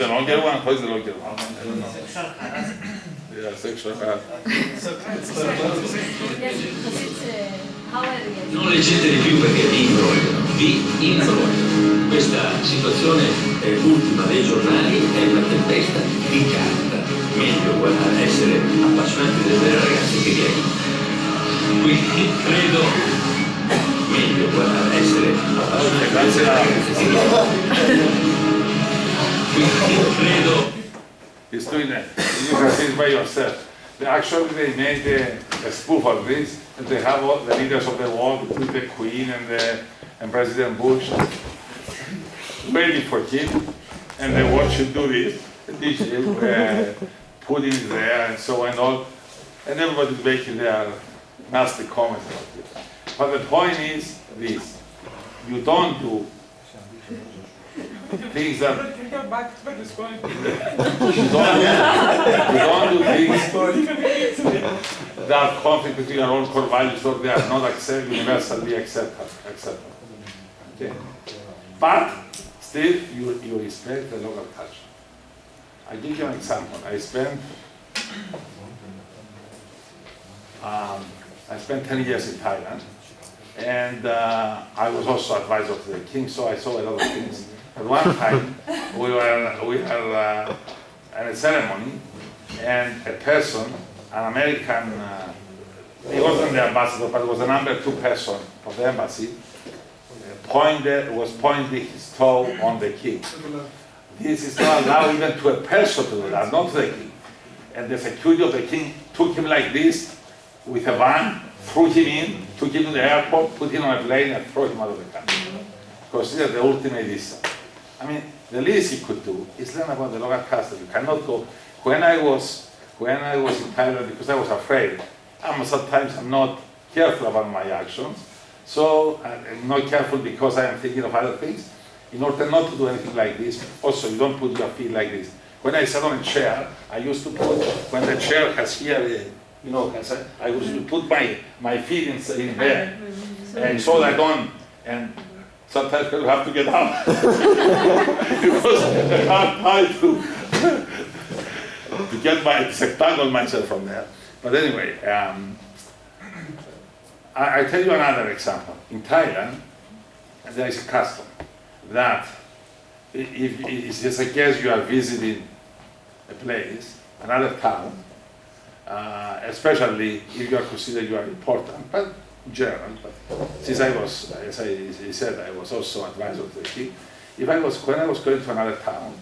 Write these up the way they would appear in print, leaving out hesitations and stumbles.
the longer one? How is the longer one? I don't know. Yeah, sexual harassment. Non leggeteli più perché vi imbrogliano. Questa situazione ultima dei giornali è una tempesta di carta. Meglio guardare, essere appassionati delle ragazze che gay. Quindi credo meglio guardare, essere appassionati delle ragazze che gay. Quindi credo. He's doing it. You can see it by yourself. Actually, they made a spoof of this, and they have all the leaders of the world, with the Queen and President Bush, waiting for him, and the world should do this. Putin is there, and so on and all, and everybody's making their nasty comments about it. But the point is this: you don't do things that you don't do things that conflict between your own core values or they are not universally acceptable. Okay? But still, you respect the local culture. I give you an example. I spent 10 years in Thailand, and I was also advisor to the king, so I saw a lot of things. At one time, we were at a ceremony, and a person, an American, he wasn't the ambassador, but was the number 2 person of the embassy, was pointing his toe on the king. This is not allowed even to a person to do that, not to the king. And the security of the king took him like this, with a van, threw him in, took him to the airport, put him on a plane, and threw him out of the country. Consider the ultimate insult. I mean, the least he could do is learn about the local custom. You cannot go. When I was in Thailand, because I was afraid, sometimes I'm not careful about my actions. So I'm not careful because I am thinking of other things. In order not to do anything like this, also you don't put your feet like this. When I sat on a chair, I used to put, when the chair has here, I used to put my feet in there, and so that I don't, and sometimes you have to get up because I can't try to get disentangle myself from there. But anyway, I tell you another example. In Thailand, there is a custom that if it's just a case you are visiting a place, another town, especially if you are considered you are important, but in general, but since I was, as I said, I was also advisor to the king. When I was going to another town,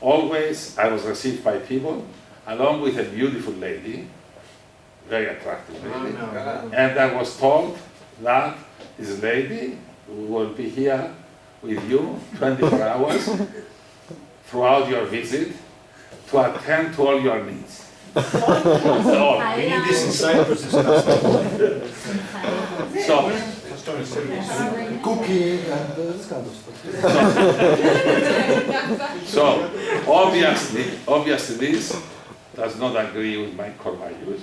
always I was received by people along with a beautiful lady, very attractive lady, and I was told that this lady will be here with you 24 hours throughout your visit to attend to all your needs. We need this in Cyprus. Cooking and this kind of stuff. So obviously this does not agree with my core values.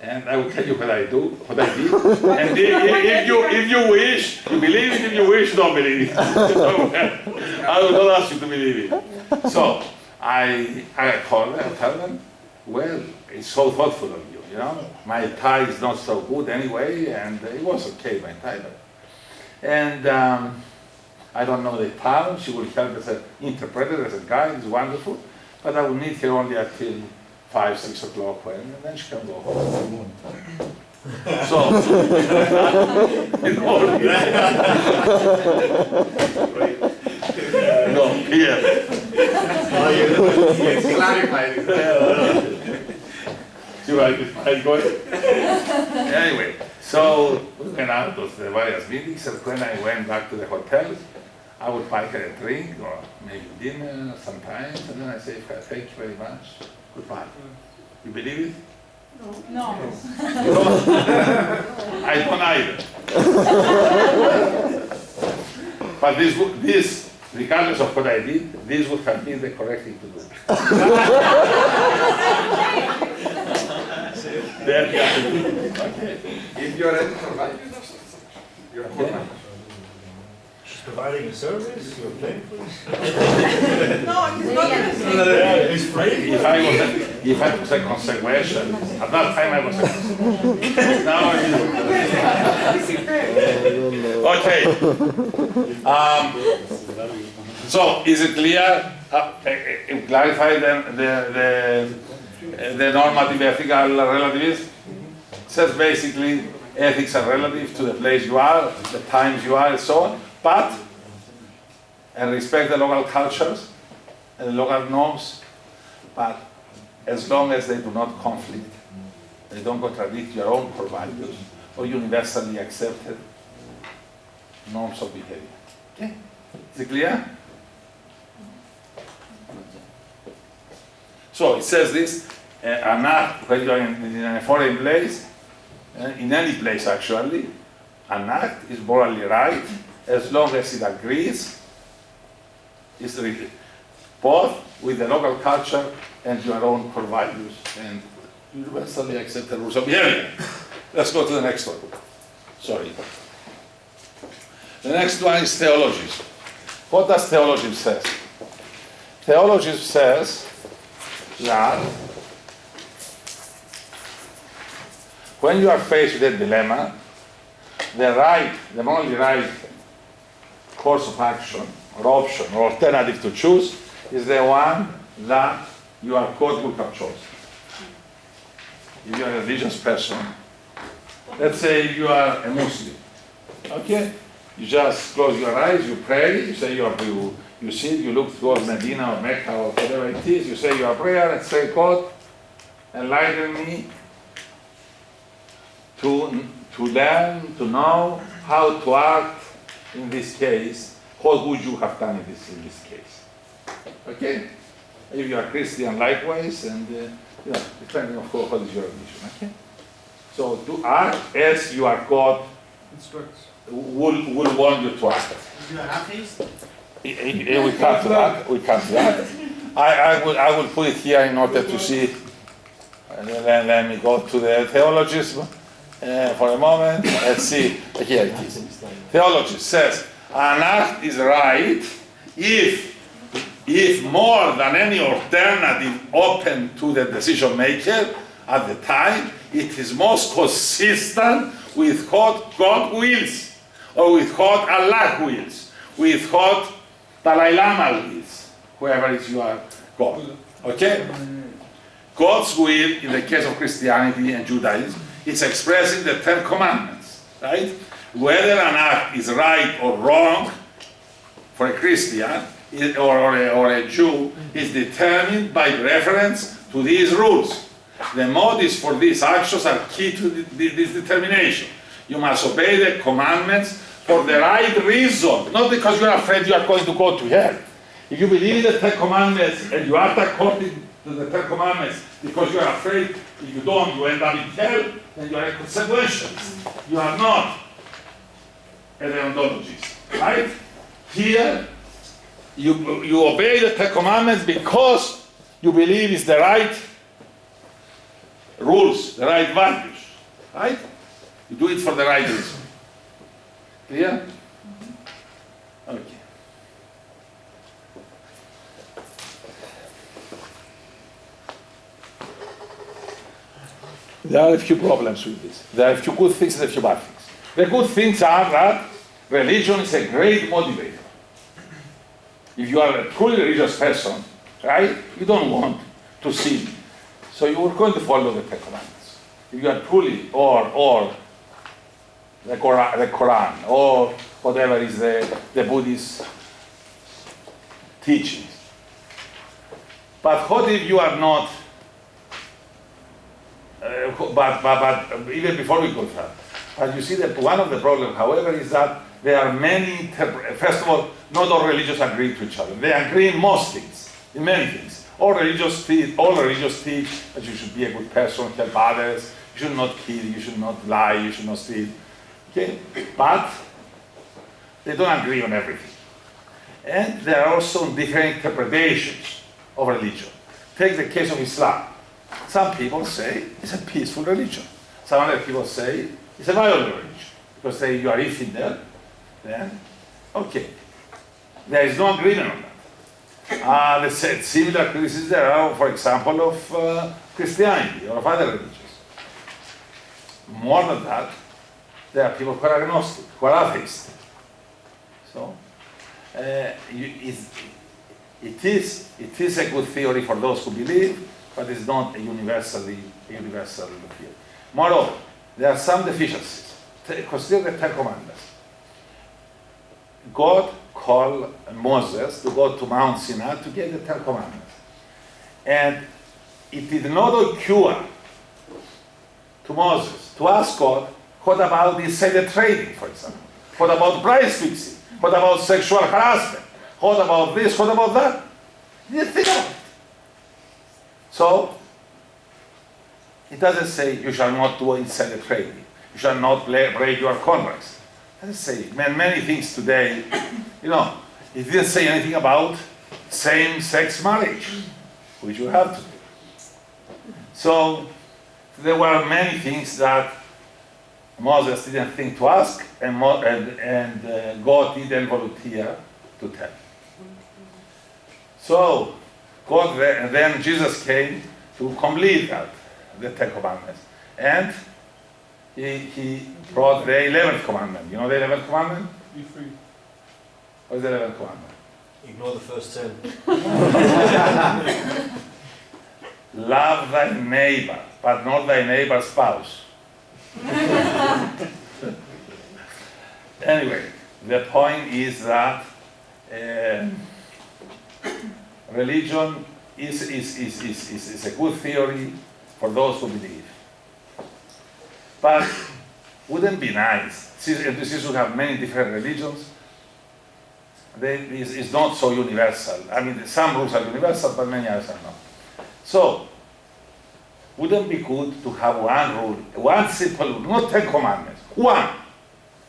And I will tell you what I did. And if you wish, you believe it. If you wish, don't believe it. I will not ask you to believe it. So I told them, well, it's so thoughtful of you, My Thai is not so good anyway, and it was okay, my Thai. And I don't know the town. She will help as an interpreter, as a guide. It's wonderful. But I will need her only until 5, 6 o'clock, and then she can go home. So, no, here. It's clarified. You like it? Anyway, so we went out of the various meetings, and when I went back to the hotel, I would buy her a drink or maybe dinner sometimes, and then I say, thank you very much, goodbye. You believe it? No. I don't either. But this, regardless of what I did, this would have been the correct thing to do. Okay. If you are ready for values, you're for values. She's providing a service, you're paying for this? No, he's not listening. Yeah, it's free. If I was a consequential, at that time I was a now okay. So is it clear? Clarify the normative ethical relativism. Says basically ethics are relative to the place you are, the times you are, and so on. And respect the local cultures and the local norms, but as long as they do not conflict, they don't contradict your own core values or universally accepted norms of behavior. Okay? Is it clear? So it says this, an act, when you are in a foreign place, in any place actually, an act is morally right as long as it agrees, is both with the local culture and your own core values and universally accepted rules of behavior. Let's go to the next one. Sorry. The next one is theologism. What does theologism say? Theologism says that when you are faced with a dilemma, the morally right course of action or option or alternative to choose is the one that your code would have chosen. If you are a religious person, let's say you are a Muslim, okay? You just close your eyes, you pray, you say you sit, you look towards Medina or Mecca or whatever it is, you say your prayer and say, God, enlighten me to learn, to know how to act in this case. What would you have done in this case? Okay? If you are Christian, likewise, and depending on what is your religion. Okay? So to act as you are God will want you to act. You are atheist? We come to that. We come to that. I will put it here in order to see. And then let me go to the theologism for a moment. Let's see. Here it is. Theology says an act is right if more than any alternative open to the decision maker at the time, it is most consistent with what God wills, or with what Allah wills, with what Dalai Lama wills, whoever is your God. Okay? God's will, in the case of Christianity and Judaism, is expressed in the Ten Commandments, right? Whether an act is right or wrong for a Christian or a Jew is determined by reference to these rules. The motives for these actions are key to this determination. You must obey the commandments for the right reason, not because you are afraid you are going to go to hell. If you believe in the Ten Commandments and you act according to the Ten Commandments because you are afraid, if you don't, you end up in hell, then you are a consequentialist. You are not a deontologist, right? Here, you obey the Ten Commandments because you believe it's the right rules, the right values, right? You do it for the right reason. Clear? Okay. There are a few problems with this. There are a few good things and a few bad things. The good things are that religion is a great motivator. If you are a truly religious person, right, you don't want to sin. So you are going to follow the Ten Commandments. If you are truly, or the Quran, or whatever is the Buddhist teachings. But what if you are not, but even before we go there, but you see that one of the problems, however, is that there are many, first of all, not all religions agree to each other. They agree in most things, in many things. All religions teach that you should be a good person, help others, you should not kill, you should not lie, you should not steal. Okay? But they don't agree on everything. And there are also different interpretations of religion. Take the case of Islam. Some people say it's a peaceful religion. Some other people say it's a violent religion. Because say you are infidel, then Okay. There is no agreement on that. Let's say similar criticisms there are, for example, of Christianity or of other religions. More than that, there are people who are agnostic, who are atheists. So, it is a good theory for those who believe, but it's not a universal theory. Moreover, there are some deficiencies. Consider the Ten Commandments. God called Moses to go to Mount Sinai to get the Ten Commandments. And it did not occur to Moses to ask God, what about insider trading, for example? What about price fixing? What about sexual harassment? What about this? What about that? He didn't think about it. So, it doesn't say you shall not do insider trading. You shall not break your contracts. It doesn't say many things today. It didn't say anything about same-sex marriage, which you have to do. So, there were many things that Moses didn't think to ask, and God didn't volunteer to tell. So, then Jesus came to complete that, the Ten Commandments. And he brought the 11th commandment. You know the 11th commandment? Be free. What is the 11th commandment? Ignore the first 10. Love thy neighbor, but not thy neighbor's spouse. Anyway, the point is that religion is a good theory for those who believe. But wouldn't it be nice, since we have many different religions, it's not so universal. I mean, some rules are universal, but many others are not. So, wouldn't it be good to have one rule, one simple rule, not 10 commandments, one,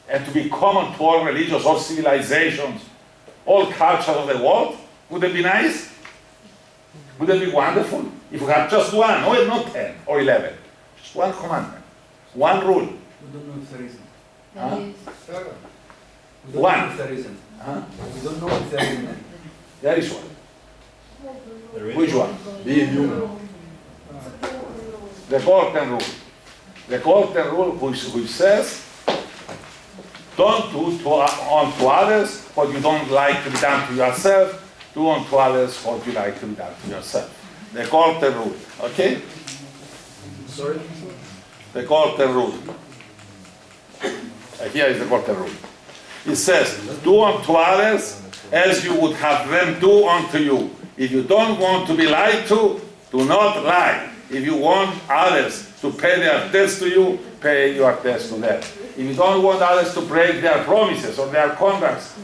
and to be common to all religions, all civilizations, all cultures of the world? Would it be nice? Would it be wonderful if we had just one, or not 10 or 11, just one commandment, one rule? We don't know if there isn't. Huh? We don't One. know if there isn't. Huh? We don't know if there isn't. There is one. There is Which one? Being human. The golden rule. The golden rule which says, don't do unto others what you don't like to be done to yourself. Do unto others what you like to be done to yourself. The golden rule. Okay? Sorry? The golden rule. Here is the golden rule. It says, do unto others as you would have them do unto you. If you don't want to be lied to, do not lie. If you want others to pay their debts to you, pay your debts to them. If you don't want others to break their promises or their contracts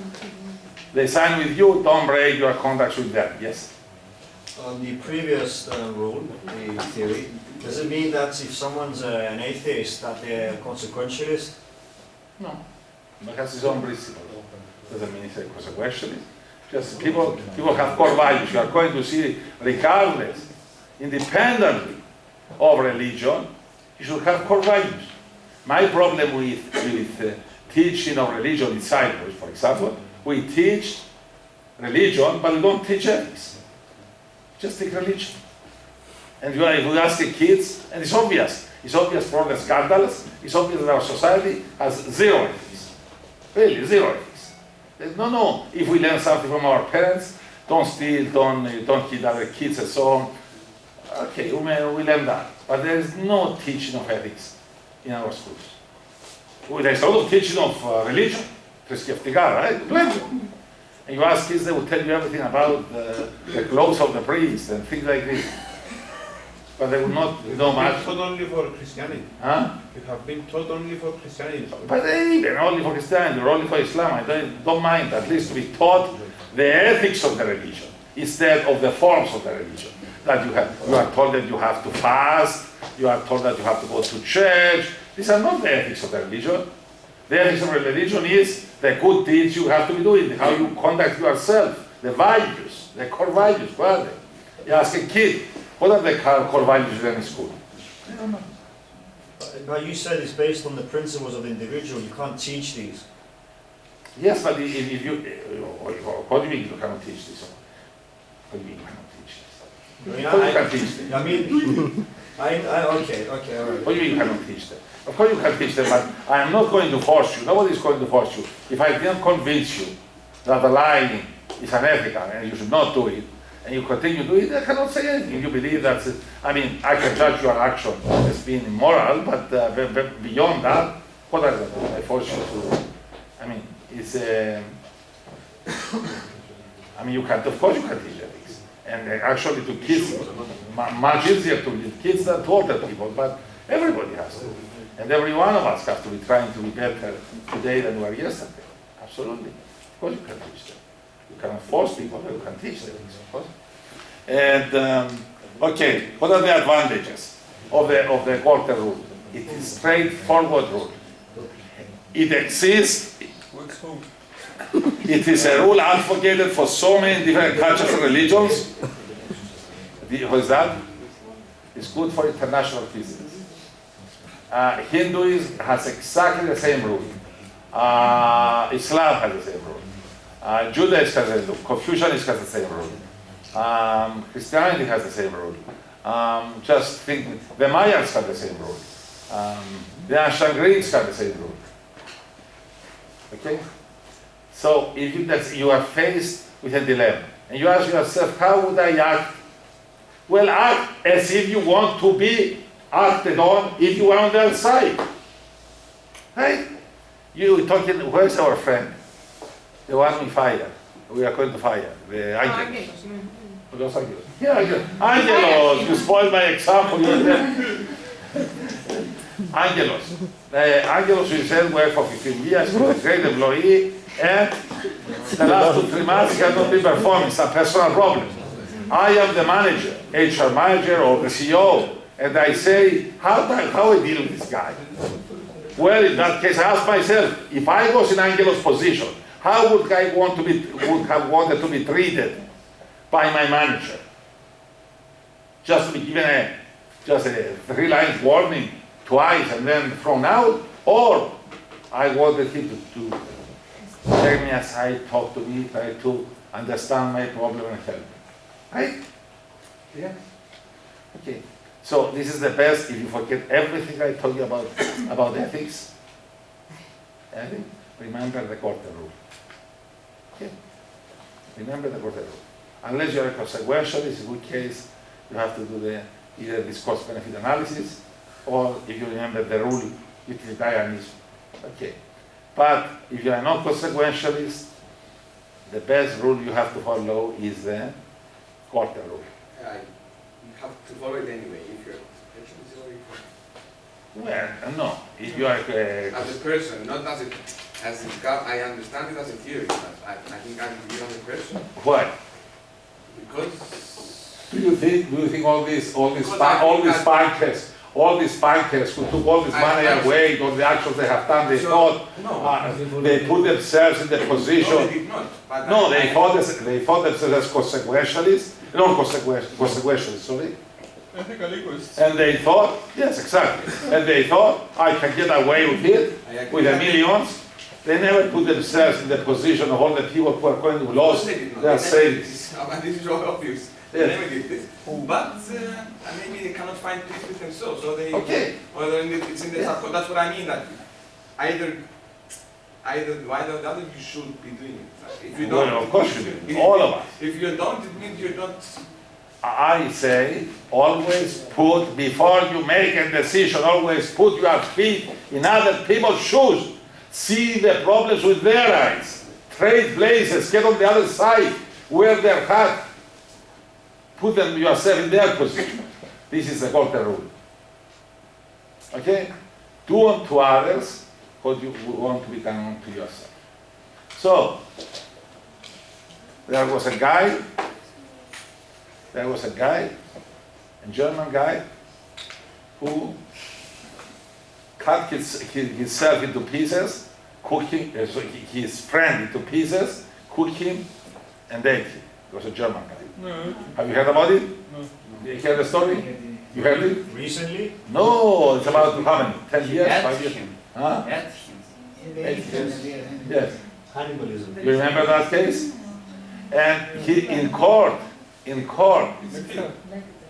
they sign with you, don't break your contracts with them. Yes? On the previous rule, the theory, does it mean that if someone's an atheist, that they're a consequentialist? No. It has its own principle. Doesn't mean it's a consequentialist. Just people have core values. You are going to see, regardless, independently of religion, you should have core values. My problem with teaching of religion in Cyprus, for example, we teach religion, but we don't teach ethics. Just take religion. And if you ask the kids, and it's obvious from the scandals, it's obvious that our society has zero ethics. Really, zero ethics. No, if we learn something from our parents, don't steal, don't hit other kids and so on, okay, we learn that. But there is no teaching of ethics in our schools. There's a lot of teaching of religion, θρησκευτικά, right? Plenty. And you ask kids, they will tell you everything about the clothes of the priest and things like this. But they will not know much. Taught only for Christianity. Huh? You have been taught only for Christianity. But even only for Christianity or only for Islam, I don't mind at least to be taught the ethics of the religion instead of the forms of the religion. That you are told that you have to fast, you are told that you have to go to church. These are not the ethics of the religion. The ethics of the religion is the good deeds you have to be doing, how you conduct yourself, the values, the core values. What are they? You ask a kid, what are the core values you learn in school? I don't know. But you said it's based on the principles of the individual. You can't teach these. Yes, but if you, what do you mean you cannot teach this? What do you mean you cannot teach this? Of course you can teach them. I mean, okay, all right. What do you mean you cannot teach them? Of course you can teach them, but I am not going to force you. Nobody is going to force you. If I didn't convince you that the lying is unethical and you should not do it, and you continue to do it, I cannot say anything. You believe that's it. I mean, I can judge your action as being immoral, but beyond that, what are they going to do? I force you to, I mean, it's, I mean, you can, of course you can teach ethics. And actually to kids, much easier to lead kids than to older people, but everybody has to. And every one of us has to be trying to be better today than we were yesterday. Absolutely. Of course you can teach them. You cannot force people, but you can teach them, of course. And, okay, what are the advantages of the quarter rule? It is straightforward rule. It exists. It is a rule advocated for so many different cultures and religions. What is that? It's good for international business. Hinduism has exactly the same rule. Islam has the same rule. Judaism has the same rule. Confucianism has the same rule. Christianity has the same rule. Just think, the Mayans have the same rule. The ancient Greeks have the same rule. Okay? So if you are faced with a dilemma, and you ask yourself, how would I act? Well, act as if you want to be acted on if you are on the other side. Right? You talking, where's our friend? The one we fire. We are going to fire. The Angelos. Los Angelos. Yeah, Angelos, you spoiled my example. Angelos. Angelos, we said, worked for 15 years, he's a great employee, and the last 2-3 months he has not been performing, some personal problem. I am the manager, HR manager or the CEO, and I say, how I deal with this guy? Well, in that case, I ask myself, if I was in Angelos' position, how would I would have wanted to be treated by my manager? Just to be given just a 3-line warning twice and then thrown out? Or I wanted him to take me aside, talk to me, try to understand my problem and help me. Right? Yeah? Okay. So this is the best, if you forget everything I told you about ethics, remember the quarter rule. Okay? Remember the quarter rule. Unless you're a consequentialist, in which case you have to do either this cost-benefit analysis, or if you remember the rule, utilitarianism. Okay. But if you're a non-consequentialist, the best rule you have to follow is the quarter rule. You have to follow it anyway if you're a consequentialist. Well, no. If you are as a person, not as a I understand it as a theory, but I think I'm a as a person. Why? Because do you think all these bankers who took all this money away, all the actions they have done, they thought they put themselves in the position. No, they did not. But no, they thought themselves as consequentialists, consequentialists, sorry. Ethical egoists. And they thought, yes, exactly. And they thought, I can get away with it, with the millions. They never put themselves in the position of all the people who are going to lose their savings. And this is all obvious. They never did this. But maybe they cannot find peace with themselves. So they, or it's in the that's what I mean, that either why the other you should be doing it. If you don't, well, of course you do. All of us. If you don't, it means you don't. I say, always put, before you make a decision, always put your feet in other people's shoes. See the problems with their eyes. Trade places, get on the other side, wear their hat. Put them yourself in their position. This is the golden rule. Okay? Do unto others what you want to be done unto yourself. So, there was a guy, a German guy, who cut himself into pieces, cooked him, his friend into pieces, cooked him, and ate him. He was a German guy. No. Have you heard about it? No. You heard the story? You heard it? Recently? No, it's about how many? 10 years? 5 years? Huh? Ate him. Yes. Cannibalism. You remember that case? And he in court, There's a film.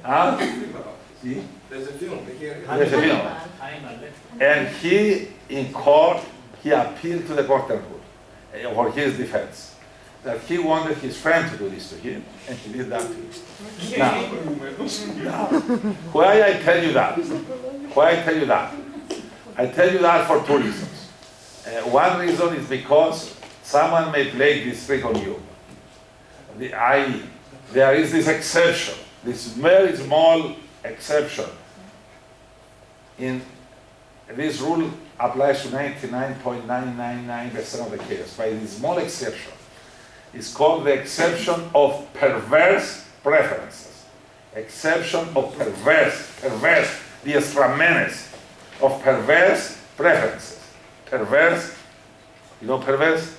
huh? There's a film about this. See? There's a film. There's a film. And he in court, he appealed to the court and rule for his defense. That he wanted his friend to do this to him, and he did that to him. Now, why I tell you that? Why I tell you that? I tell you that for two reasons. One reason is because someone may play this trick on you. There is this exception, this very small exception. In this rule applies to 99.999% of the cases. By this small exception, it's called the exception of perverse preferences. Exception of perverse, the extra menace of perverse preferences. Perverse, you know perverse?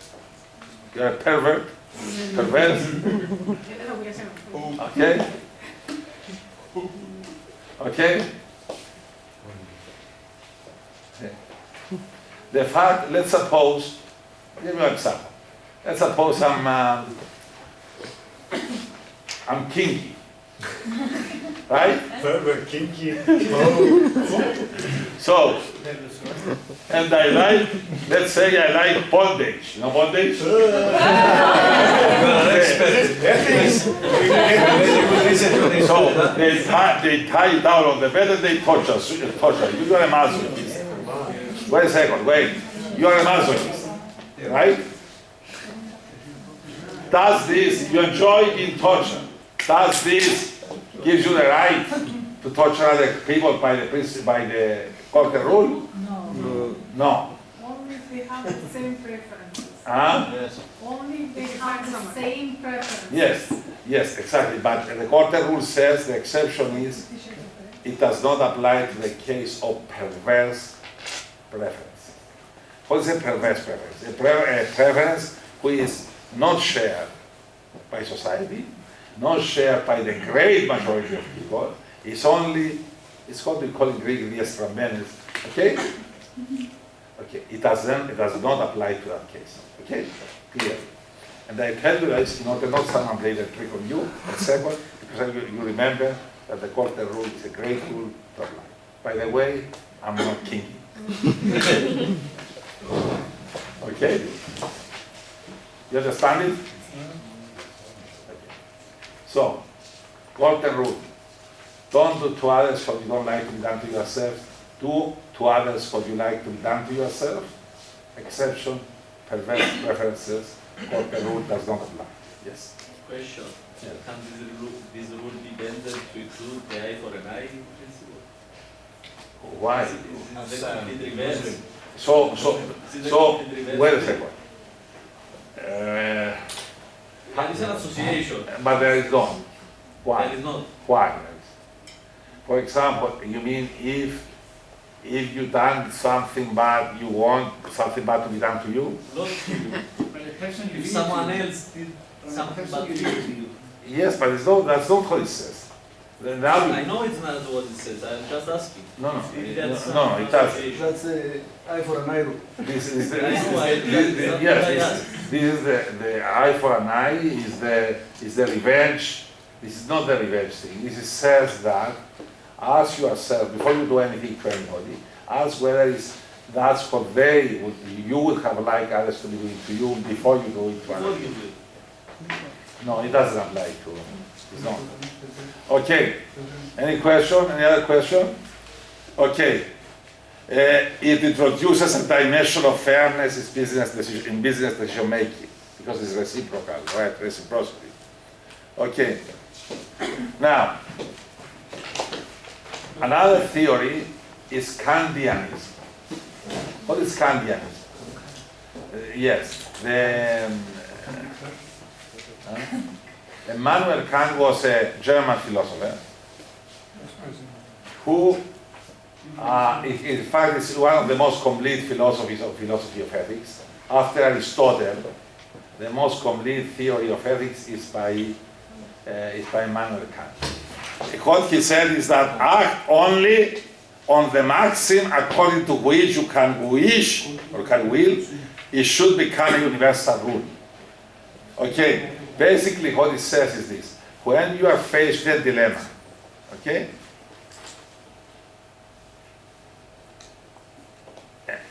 You're a pervert. Perverse. Okay? Okay? The fact, let's suppose, give you an example. Let's suppose I'm kinky, right? Pervert, kinky. So, and I like, let's say I like bondage. You know bondage? So they tie down on the bed and they torture. You are a masochist. Wait a second, wait. You are a masochist, right? Does this, you enjoy being tortured? Does this give you the right to torture other people by the court rule? No. No. Only if they have the same preferences. Huh? Yes. Only if they have the same preferences. Yes, exactly. But the court rule says the exception is it does not apply to the case of perverse preference. What is a perverse preference? A preference which is not shared by society, not shared by the great majority of people. It's only, it's what we call in Greek the extra menace. Okay? Okay. It does not apply to that case. Okay? Clear. And I tell you this in order not someone play the trick on you, and second, because you remember that the court rule is a great rule to apply. By the way, I'm not kinky. Okay? You understand it? Okay. So, golden rule. Don't do to others what you don't like to be done to yourself. Do to others what you like to be done to yourself. Exception, perverse preferences, golden rule does not apply. Yes? Question. Yeah. Can this rule be bended to include the eye for an eye principle? Why? Is it the complete reverse? So, Complete reverse? wait a second. There is an association. But there is not. Why? There is not. Why? For example, you mean if you done something bad, you want something bad to be done to you? Not to you. If someone else did something bad to you. Yes, but that's not what it says. Now I know it's not what it says. I'm just asking. no, If that's no, it doesn't. association. That's the eye for an eye rule. This is the, I know, yes, this is the eye for an eye is the revenge. This is not the revenge thing. This is says that ask yourself before you do anything to anybody, ask whether that's what you would have liked others to be doing to you before you do it to Before others. you do it. No, it doesn't apply to. It's not. Okay. Any question? Any other question? Okay. It introduces a dimension of fairness in business decision making because it's reciprocal, right? Reciprocity. Okay. Now, another theory is Kantianism. What is Kantianism? Yes, Immanuel Kant was a German philosopher who, in fact, is one of the most complete philosophy of ethics. After Aristotle, the most complete theory of ethics is by Immanuel Kant. What he said is that act only on the maxim according to which you can wish or can will it should become a universal rule. Okay, basically what it says is this. When you are faced with a dilemma, okay,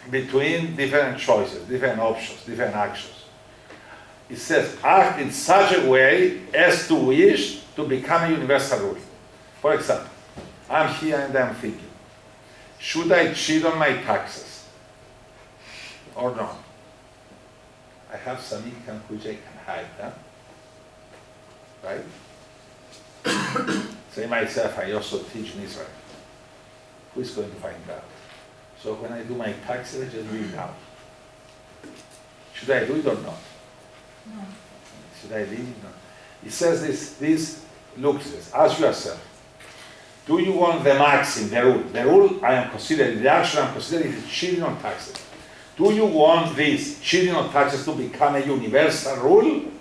between different choices, different options, different actions, it says act in such a way as to wish to become a universal rule. For example, I'm here and I'm thinking, should I cheat on my taxes or not? I have some income which I can hide, huh? Right? Say myself, I also teach in Israel. Who is going to find out? So when I do my taxes, I just leave it out. Should I do it or not? No. Should I leave it? No. It says this looks this. Ask yourself, do you want the maxim, the rule? The rule I am considering, the action I'm considering is cheating on taxes. Do you want this cheating on taxes to become a universal rule,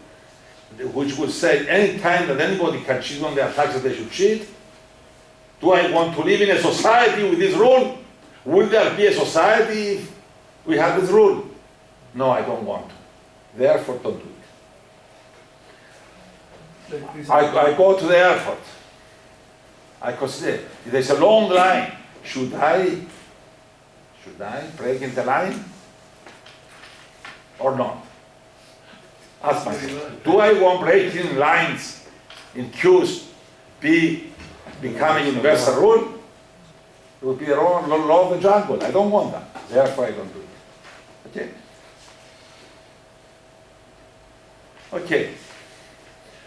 which would say any time that anybody can cheat on their taxes, they should cheat? Do I want to live in a society with this rule? Will there be a society if we have this rule? No, I don't want to. Therefore, don't do it. I go to the airport. I consider if there's a long line, should I break in the line or not? Ask myself, do I want breaking lines in queues become a universal rule? It would be the law of the jungle. I don't want that. Therefore, I don't do it. Okay? Okay.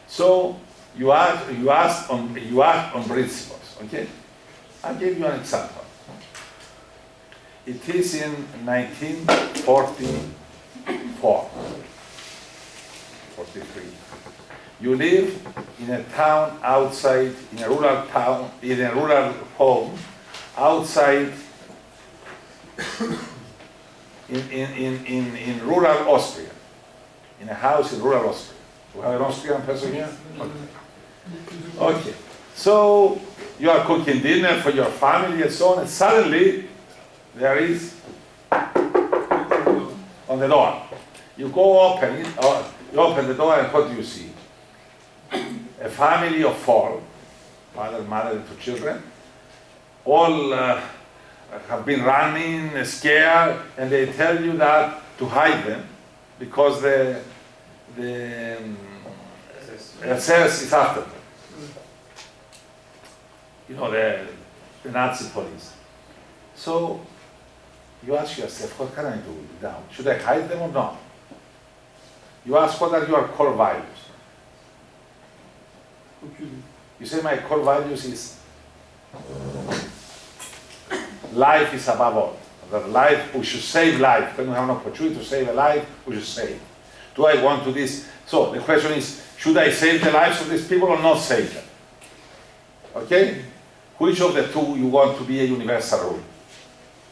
So you act on principles. Okay? I'll give you an example. It is in 1944, 43. You live in a town outside, in a rural town, in a rural home, outside, in rural Austria, in a house in rural Austria. Do we have an Austrian person here? Okay. So you are cooking dinner for your family and so on, and suddenly there is on the door. You go open it, or you open the door, and what do you see? A family of 4, father, mother, and 2 children, all have been running, scared, and they tell you that to hide them because the SS is after them. You know, the Nazi police. So you ask yourself, what can I do now? Should I hide them or not? You ask, what are your core values? You say, my core values is life is above all. That life, we should save life. When we have an opportunity to save a life, we should save. Do I want to this? So the question is, should I save the lives of these people or not save them? Okay? Which of the two you want to be a universal rule?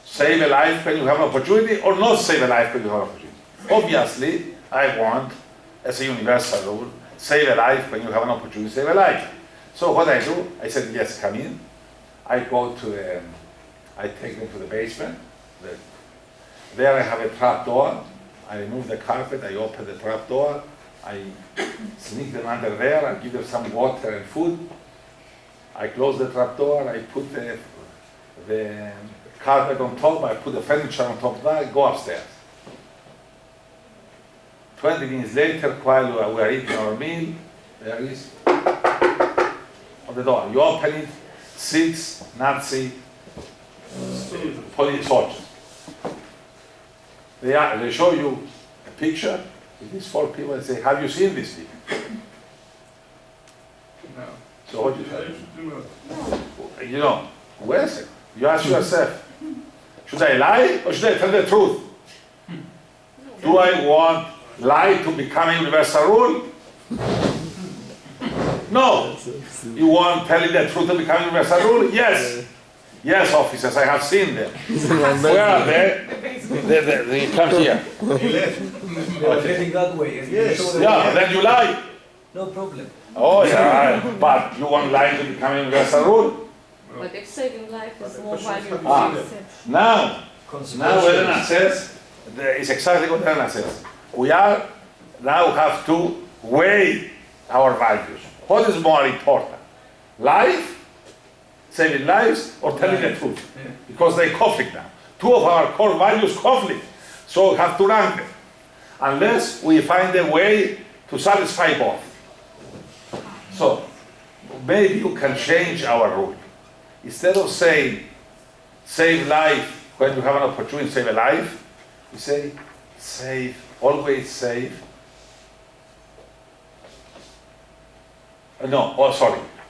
Save a life when you have an opportunity or not save a life when you have an opportunity? Obviously, I want, as a universal rule, save a life when you have an opportunity to save a life. So what I do, I said, yes, come in. I go to I take them to the basement. There I have a trap door. I remove the carpet, I open the trap door. I sneak them under there, I give them some water and food. I close the trap door, I put the carpet on top, I put the furniture on top of that, I go upstairs. 20 minutes later, while we are eating our meal, there is on the door. You open it, 6 Nazi police soldiers. They show you a picture with these 4 people and say, have you seen this people? No. So what do you tell them? You know, wait a second. You ask yourself, should I lie or should I tell the truth? Do I want lie to become a universal rule? No. You want telling the truth to become a universal rule? Yes. Yes, officers, I have seen them. Where are they? They come here. They are heading that way. Yes. Yeah, then you lie. No problem. Oh yeah, but you want lie to become a universal rule? But if saving life is more valuable Ah. than Now Elena says, It's exactly what Elena says. We are now have to weigh our values. What is more important? Life, saving lives, or telling the truth? Yeah. Because they conflict now. Two of our core values conflict. So we have to rank them. Unless we find a way to satisfy both. So maybe you can change our rule. Instead of saying save life when you have an opportunity to save a life, we say save, always save.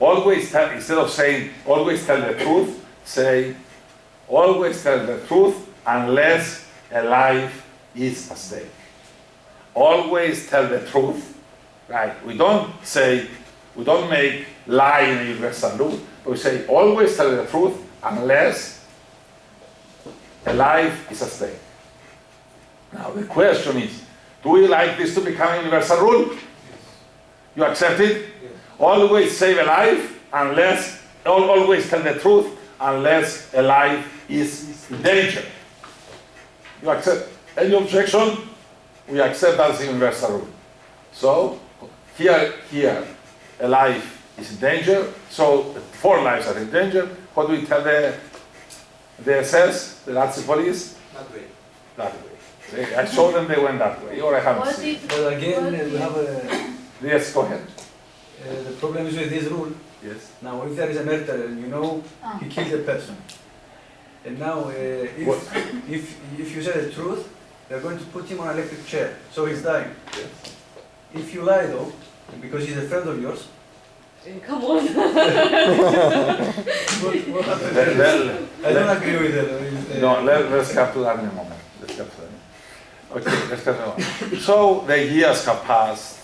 Always tell, instead of saying always tell the truth, say always tell the truth unless a life is at stake. Always tell the truth, right? We don't make lie in a universal rule, but we say always tell the truth unless a life is at stake. Now the question is, do we like this to become a universal rule? You accept it? Always save a life unless, always tell the truth unless a life is in danger. You accept? Any objection? We accept that as a universal rule. So here, a life is in danger. So 4 lives are in danger. What do we tell the SS, the Nazi police? That way. That way. I saw them, they went that way, or I haven't What seen. if, But again, what we if- have a, Yes, go ahead. the problem is with this rule. Yes. Now, if there is a murderer, you know, Ah. he killed a person. And now, if you say the truth, they're going to put him on an electric chair, so he's dying. Yes. If you lie though, because he's a friend of yours, Come on. what happens? I don't agree with it. No, let's come to that in a moment. Let's come to that. Okay, let's come to that. So the years have passed,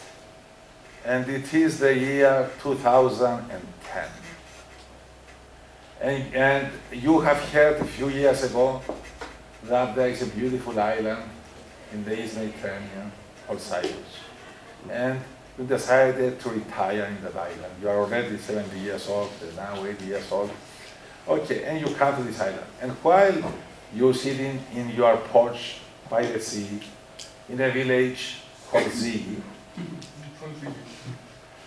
and it is the year 2010. And you have heard a few years ago that there is a beautiful island in the East Mediterranean called Cyprus. And you decided to retire in that island. You are already 70 years old, now 80 years old. Okay, and you come to this island. And while you're sitting in your porch by the sea, in a village called Zigi,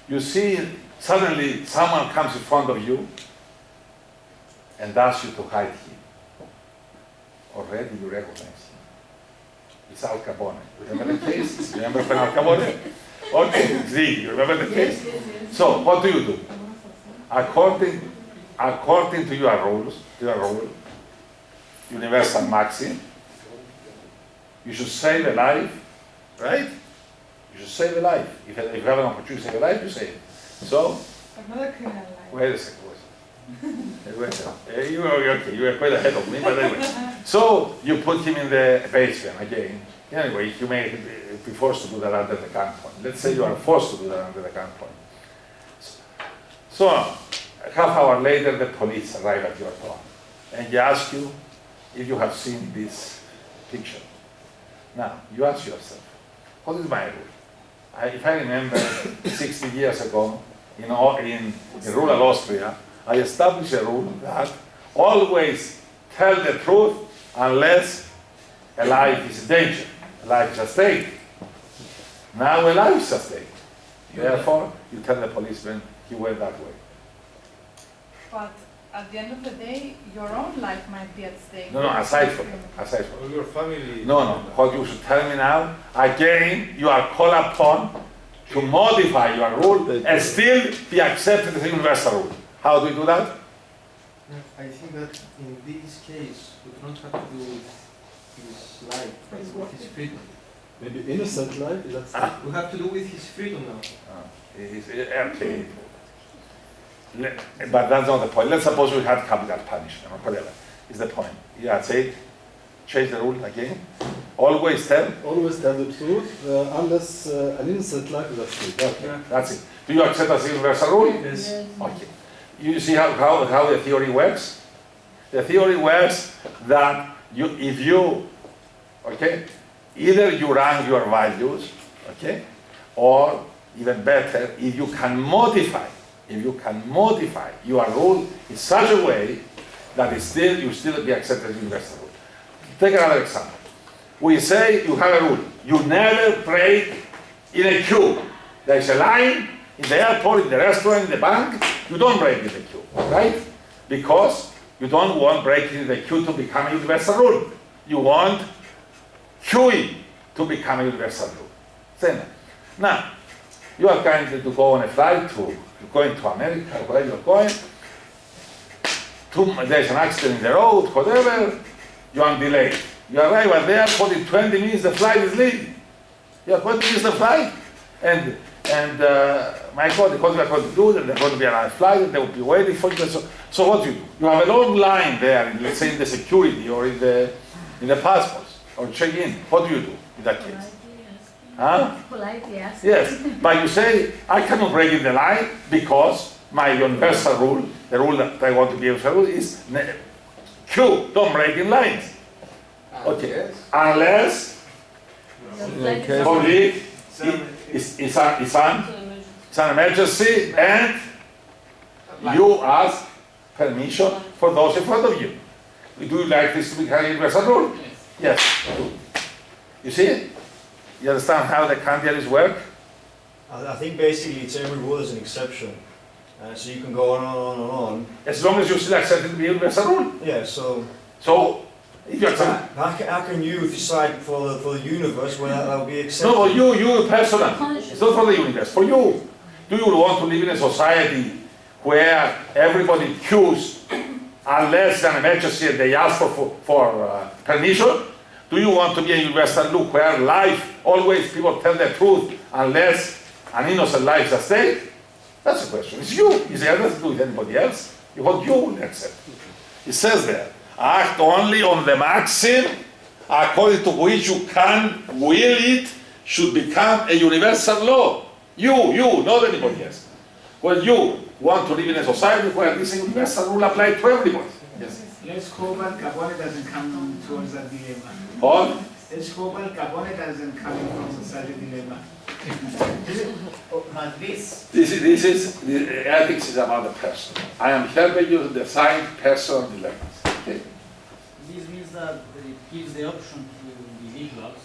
you see suddenly someone comes in front of you and asks you to hide him. Already you recognize him. It's Al Capone. Remember the case? Remember when Al Capone? Okay, Zigi, remember the case? Yes, yes, yes. So what do? According to your rules, universal maxim, you should save a life, right? You should save a life. If you have an opportunity to save a life, you save it. So, Another criminal life. wait a second. You were quite ahead of me, but anyway. So you put him in the basement again. Anyway, you may be forced to do that under the gunpoint. Let's say you are forced to do that under the gunpoint. So, half hour later, the police arrive at your door and they ask you if you have seen this picture. Now, you ask yourself, what is my rule? If I remember 60 years ago, in rural Austria, I established a rule that always tell the truth unless a life is in danger. A life is at stake. Now a life is at stake. Therefore, you tell the policeman he went that way. But at the end of the day, your own life might be at stake. No, aside from that. Or your family. No. What you should tell me now, again, you are called upon to modify your rule and still be accepted as a universal rule. How do we do that? I think that in this case, we don't have to do with his life, but with his freedom. Maybe innocent life? We have to do with his freedom now. Okay. But that's not the point. Let's suppose we had capital punishment or whatever. Is the point. Yeah, say, change the rule again. Always tell. Always tell the truth, unless an innocent life is at stake. Okay, that's it. Do you accept as a universal rule? Yes. Okay. You see how the theory works? The theory works that either you rank your values, okay, or even better, if you can modify your rule in such a way that you still be accepted as universal rule. Take another example. we say you have a rule. You never break in a queue. There's a line in the airport, in the restaurant, in the bank. You don't break in the queue, right? Because you don't want breaking in the queue to become a universal rule. You want queuing to become a universal rule. Same. Now, you are going to go on a flight going to America, where you're going. There's an accident in the road, whatever, you are delayed. You arrive at the airport in 20 minutes, the flight is leaving. You are going to miss the flight. And my God, because we are going to do it, there's going to be another flight, and they will be waiting for you. So what do? You have a long line there, let's say in the security or in the passports or check-in. What do you do in that case? Huh? Politely ask. Yes, but you say, I cannot break in the line because my universal rule, the rule that I want to be able to rule is queue, don't break in lines. Okay, unless public it's an emergency and you ask permission for those in front of you. Do you like this to become a universal rule? Yes. You see it? You understand how the candidates work? I think basically it's every rule is an exception. So you can go on and on and on. As long as you still accept it to be a universal rule. Yeah, so if you accept how can you decide for the universe when that will be accepted? no, you personally. It's not for the universe, for you. Do you want to live in a society where everybody queues unless it's an emergency and they ask for permission? Do you want to be a universal rule where life, always people tell the truth unless an innocent life is at stake? That's the question. It's you. It's nothing to do with anybody else. What you will accept. It says there, act only on the maxim according to which you can will it should become a universal law. You, not anybody else. Well, you want to live in a society where this universal rule applies to everybody. Yes. Let's hope Al Capone doesn't come towards that dilemma. Or? Let's hope Al Capone doesn't come from such a dilemma. But this The ethics is about the person. I am helping you to decide personal dilemmas. Okay? This means that it gives the option to individuals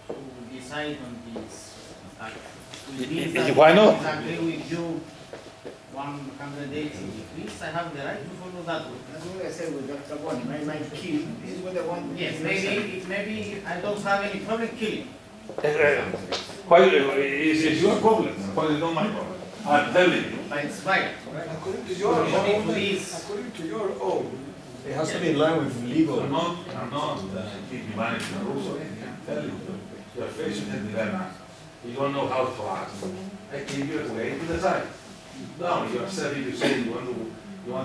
to decide on these acts. Why not? I agree with you 180 degrees, I have the right to follow that route. That's what I said with Dr. Boni. My kid is what I want. Yes, maybe I don't have any problem killing. Why is your problem? Why is not my problem? I'm telling you. But it's right. According to your own, It has to be in line with legal. I'm not keeping managing the rules. I'm telling you, you're facing a dilemma. You don't know how to act. I give you a way to decide. No, you accept if you say you want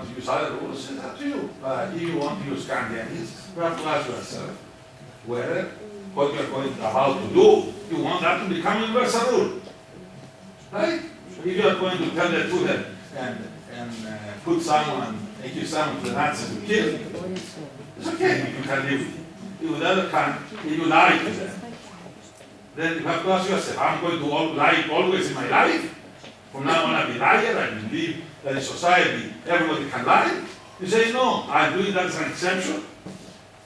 to use other rules, it's up to you. If you want to use Candidates, you have to ask yourself whether what you're about to do, you want that to become universal rule. Right? If you're going to tell the truth and put someone, accuse someone to the Nazis to kill, it's okay, you can live with it. If the other can, if you lie to them, then you have to ask yourself, I'm going to lie always in my life? From now on, I'll be liar, I believe that in society everybody can lie. You say, no, I'm doing that as an exception.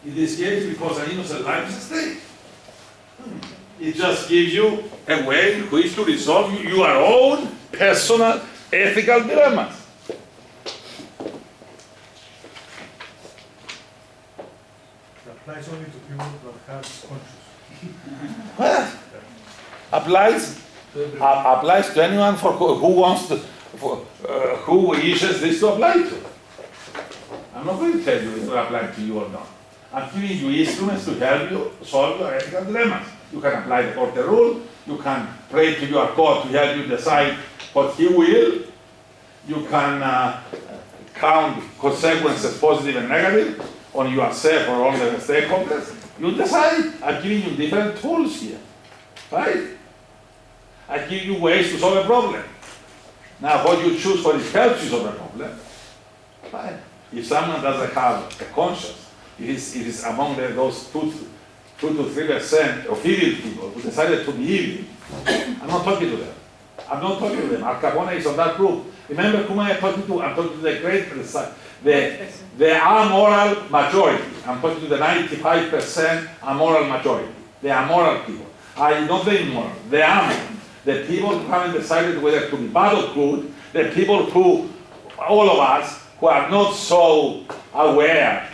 In this case, because an innocent life is at stake. It just gives you a way in which to resolve your own personal ethical dilemmas. It applies only to people that have conscience. What? Applies to anyone for who wants to, who wishes this to apply to. I'm not going to tell you if it will apply to you or not. I'm giving you instruments to help you solve your ethical dilemmas. You can apply the court rule, you can pray to your court to help you decide what he will, you can count consequences, positive and negative, on yourself or on the stakeholders. You decide. I'm giving you different tools here, right? I give you ways to solve a problem. Now, what you choose for it helps you solve a problem. Fine. If someone doesn't have a conscience, it is among those 2 to 3% of evil people who decided to be evil. I'm not talking to them. I'm not talking to them. Al Capone is on that group. Remember whom I'm talking to? I'm talking to the great, the amoral majority. I'm talking to the 95% amoral majority. They are moral people. Not the immoral, they are moral. The people who haven't decided whether to be bad or good, the people who, all of us, who are not so aware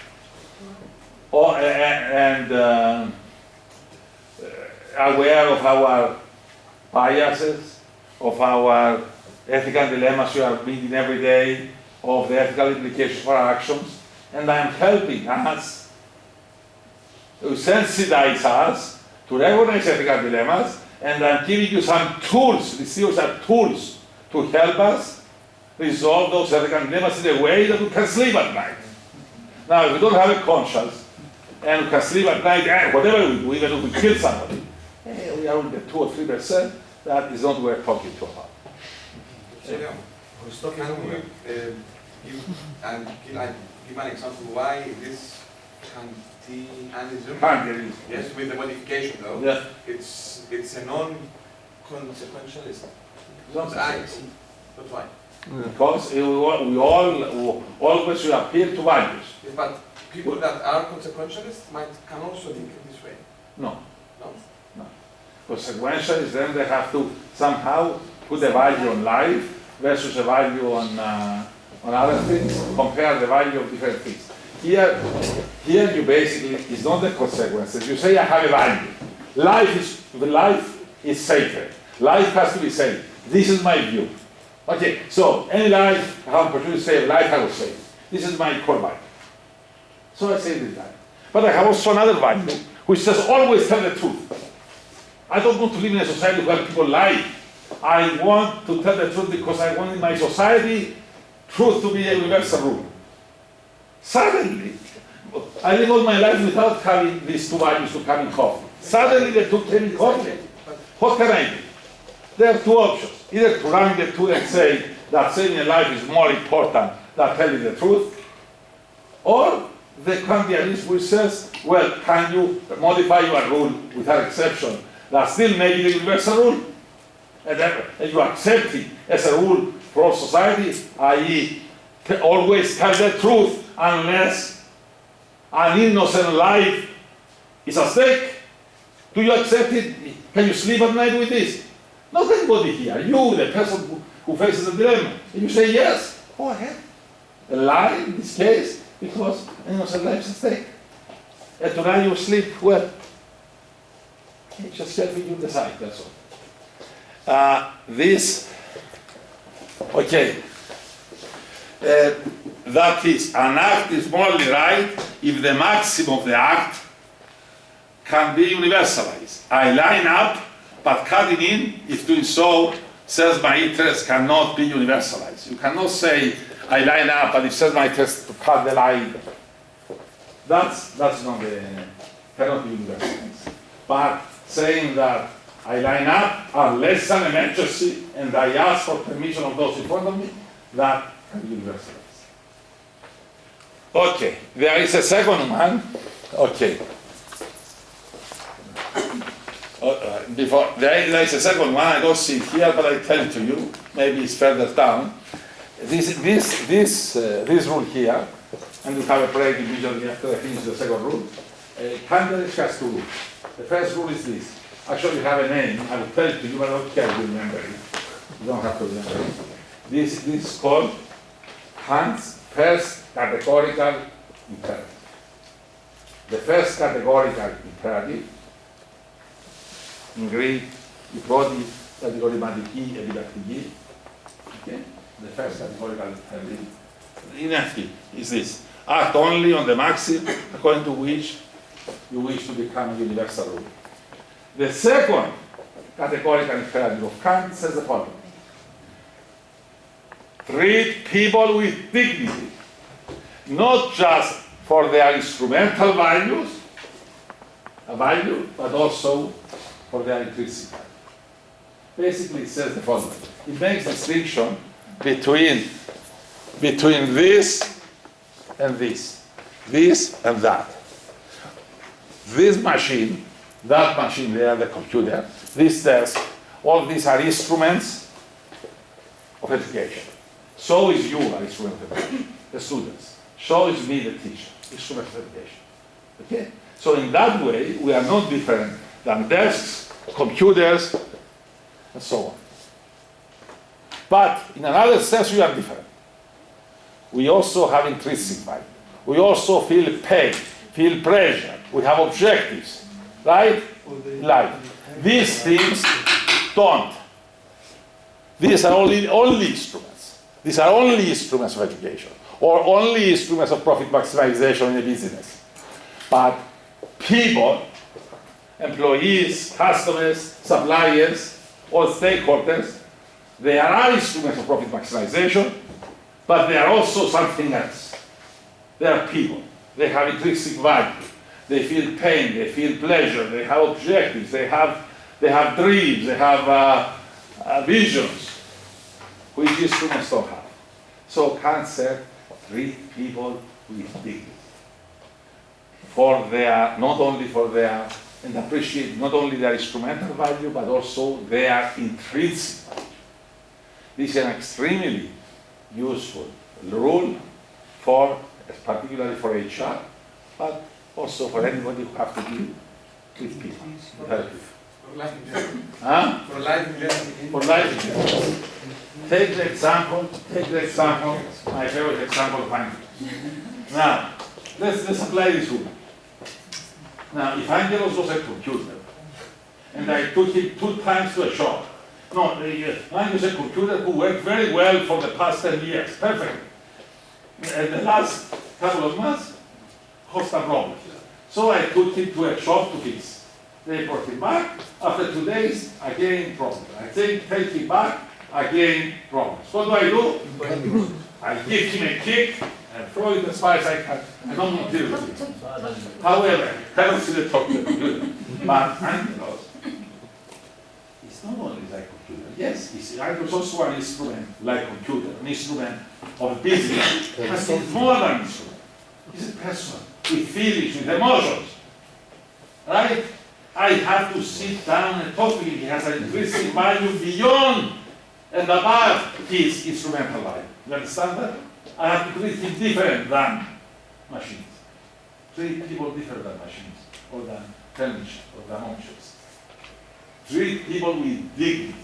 aware of our biases, of our ethical dilemmas we are meeting every day, of the ethical implications for our actions, and I'm helping us to sensitize us to recognize ethical dilemmas, and I'm giving you some tools. These tools are tools to help us resolve those ethical dilemmas in a way that we can sleep at night. Now, if we don't have a conscience, and we can sleep at night, whatever we do, even if we kill somebody, we are only 2 or 3%, that is not worth talking to about. Can you give an example why this Kantianism, yes, with the modification though, yeah. it's a non-consequentialist. That's why. Because we all always will appeal to values. Yes, but people that are consequentialists can also think in this way. No. No? No. Consequentialists, then they have to somehow put a value on life versus a value on other things, compare the value of different things. Here you basically, it's not the consequences. You say I have a value. Life is sacred. Life has to be saved. This is my view. Okay, so any life I have opportunity to save, life I will save. This is my core value. So I say this life. But I have also another value, which says always tell the truth. I don't want to live in a society where people lie. I want to tell the truth because I want in my society truth to be a universal rule. Suddenly, I live all my life without having these two values to come in conflict. Suddenly the two came in conflict. What can I do? There are two options. Either to run the two and say that saving a life is more important than telling the truth, or the Kantianism which says, well, can you modify your rule without exception that still make it a universal rule? And you accept it as a rule for all society, i.e. always tell the truth unless an innocent life is at stake. Do you accept it? Can you sleep at night with this? Not anybody here. You, the person who faces a dilemma. And you say yes, go ahead. A lie in this case, because an innocent life is at stake. And tonight you sleep well. Okay, just helping you decide, that's all. That is, an act is morally right if the maximum of the act can be universalized. I line up, but cutting in, if doing so, says my interest cannot be universalized. You cannot say, I line up, but it says my interest to cut the line. That's not cannot be universalized. But saying that I line up unless an emergency and I ask for permission of those in front of me, that can be universalized. Okay, there is a second one. Okay. There is a second one, I don't see it here, but I tell it to you. Maybe it's further down. This rule here, and we have a break immediately after I finish the second rule. Kantianism has two rules. The first rule is this. Actually, you have a name. I will tell it to you, but I don't care if you remember it. You don't have to remember it. This is called Kant's first categorical imperative. The first categorical imperative, in Greek, η πρώτη κατηγορηματική επιτακτική, okay? The first categorical imperative, in αυτή, is this. Act only on the maxim according to which you wish to become a universal rule. The second categorical imperative of Kant says the following. Treat people with dignity, not just for their instrumental values, but also for their intrinsic value. Basically, it says the following. It makes distinction between this and this and that. This machine, that machine there, the computer, this desk, all these are instruments of education. So is you an instrument of education, the students. So is me, the teacher, instrument of education. Okay? So in that way, we are not different than desks, computers, and so on. But in another sense, we are different. We also have intrinsic value. We also feel pain, feel pressure. We have objectives, right? Life. These things don't. These are only instruments. These are only instruments of education, or only instruments of profit maximization in a business. But people, employees, customers, suppliers, all stakeholders, they are instruments of profit maximization, but they are also something else. They are people. They have intrinsic value. They feel pain. They feel pleasure. They have objectives. They have dreams. They have visions, which instruments don't have. So cancer treat people with dignity for their, not only for their, and appreciate not only their instrumental value, but also their intrinsic value. This is an extremely useful rule for, particularly for HR, but also for anybody who have to deal with people. For life in general. Huh? For life in general. For life in general. Take the example, my favorite example of Angelo. Now, let's apply this rule. Now, if Angelos was a computer, and I took him 2 times to a shop, mine was a computer who worked very well for the past 10 years, perfect. And the last couple of months, caused a problem. So I took him to a shop to fix. They brought him back. After 2 days, again problem. I take him back, again problems. What do? I give him a kick and throw it as far as I can. I don't want to deal with it. However, I don't see the top of the computer. But Angelos, it's not only like computer. Yes, Angelos also an instrument like computer, an instrument of business. But it's more than an instrument. He's a person with feelings, with emotions. Right? I have to sit down and talk to him. He has an intrinsic value beyond and above his instrumental value. You understand that? I have to treat him different than machines. Treat people different than machines, or than furniture, or than objects. Treat people with dignity.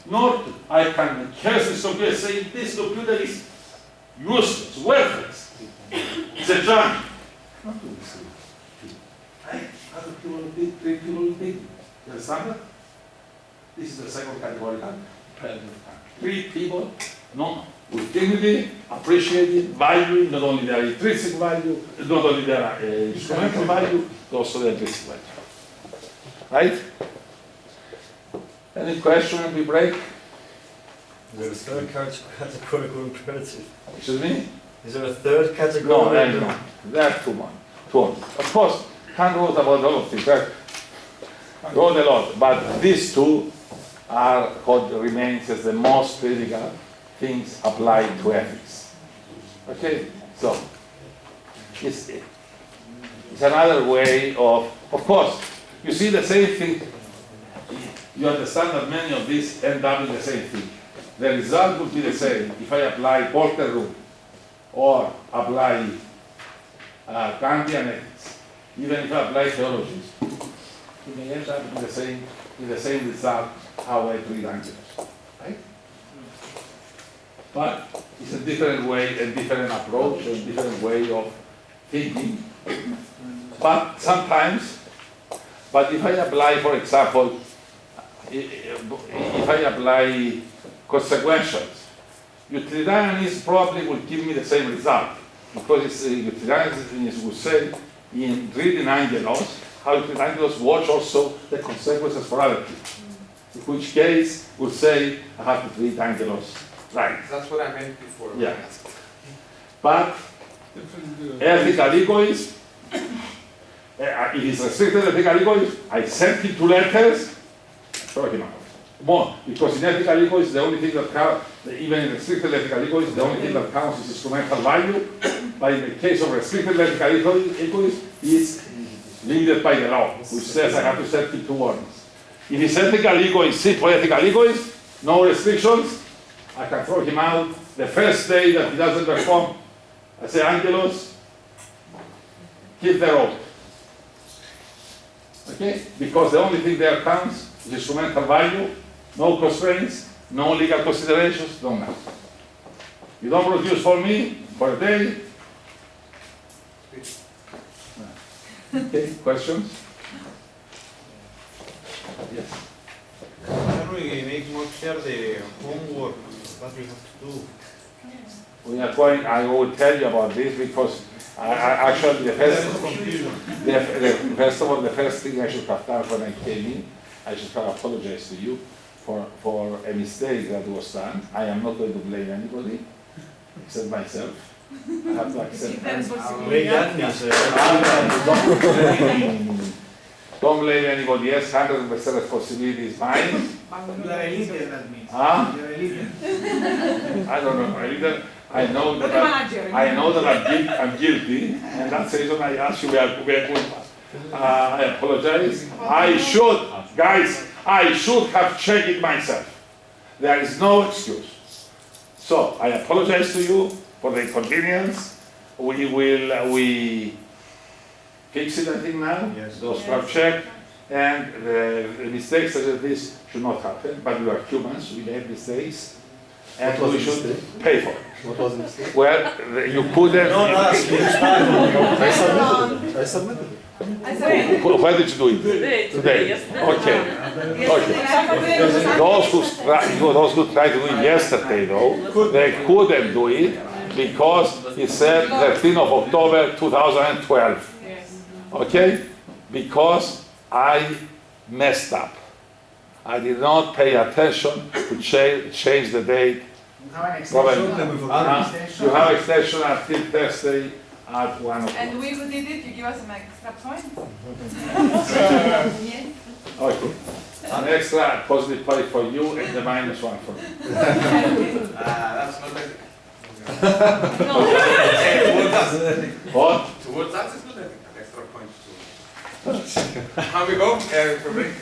Not, I can curse this computer and say, this computer is useless, worthless. It's a junk. Not to this. I have to treat people with dignity. You understand that? This is the second categorical. Treat people with dignity, appreciating, valuing not only their intrinsic value, not only their instrumental value, but also their intrinsic value. Right? Any question when we break? Is there a third categorical imperative? Excuse me? Is there a third category? No, there are two more. Of course, Kant wrote about all of things. Right? Wrote a lot, but these two are what remains as the most critical things applied to ethics. Okay, so it's another way of course, you see the same thing. You understand that many of these end up in the same thing. The result would be the same if I apply Porter rule or apply Kantian ethics, even if I apply theologies. You may end up in the same result how I treat Angelos, right? But it's a different way, a different approach, a different way of thinking. But sometimes, if I apply, for example, if I apply consequentials, utilitarianism probably will give me the same result, because utilitarianism would say in reading Angelos, how Angelos watch also the consequences for other people. In which case, would say, I have to treat Angelos right. That's what I meant before. Yeah. But ethical egoism, if it's restricted ethical egoism, I send him 2 letters, throw him out. More, because in ethical egoism, the only thing that counts, even in restricted ethical egoism, the only thing that counts is instrumental value. But in the case of restricted ethical egoism, it's limited by the law, which says I have to set him 2 warnings. If his ethical egoism, simple ethical egoism, no restrictions, I can throw him out the first day that he doesn't perform. I say, Angelos, keep the rope. Okay? Because the only thing there counts is instrumental value, no constraints, no legal considerations, no nothing. You don't produce for me for a day. Okay, questions? Yes. Can we make more clear the homework that we have to do? We are going, I will tell you about this because actually the first of all, the first thing I should have done when I came in, I should have apologized to you for a mistake that was done. I am not going to blame anybody except myself. I have to accept that. Don't blame anybody else, 100% responsibility is mine. You are a leader, that means. Huh? You are a leader. I don't know, a leader. I know that I'm guilty, and that's the reason I ask you where culpa. I apologize. I should have checked it myself. There is no excuse. So I apologize to you for the inconvenience. We fix it, I think now. Yes. Those who have checked, and the mistakes such as this should not happen. But we are humans. We make mistakes, and we should pay for it. What was the mistake? Well, you couldn't. I submitted it. Where did you do it? Today. Okay. Those who tried to do it yesterday, though, they couldn't do it because it said 13th of October 2012. Okay? Because I messed up. I did not pay attention to change the date. You have an extension. You have extension until Thursday at 1 o'clock. And we who did it, you give us an extra point? Yes. Okay. An extra positive point for you and the -1 for me. That's not ethical. What? Towards that is not ethical. Extra point to. How we go? For break.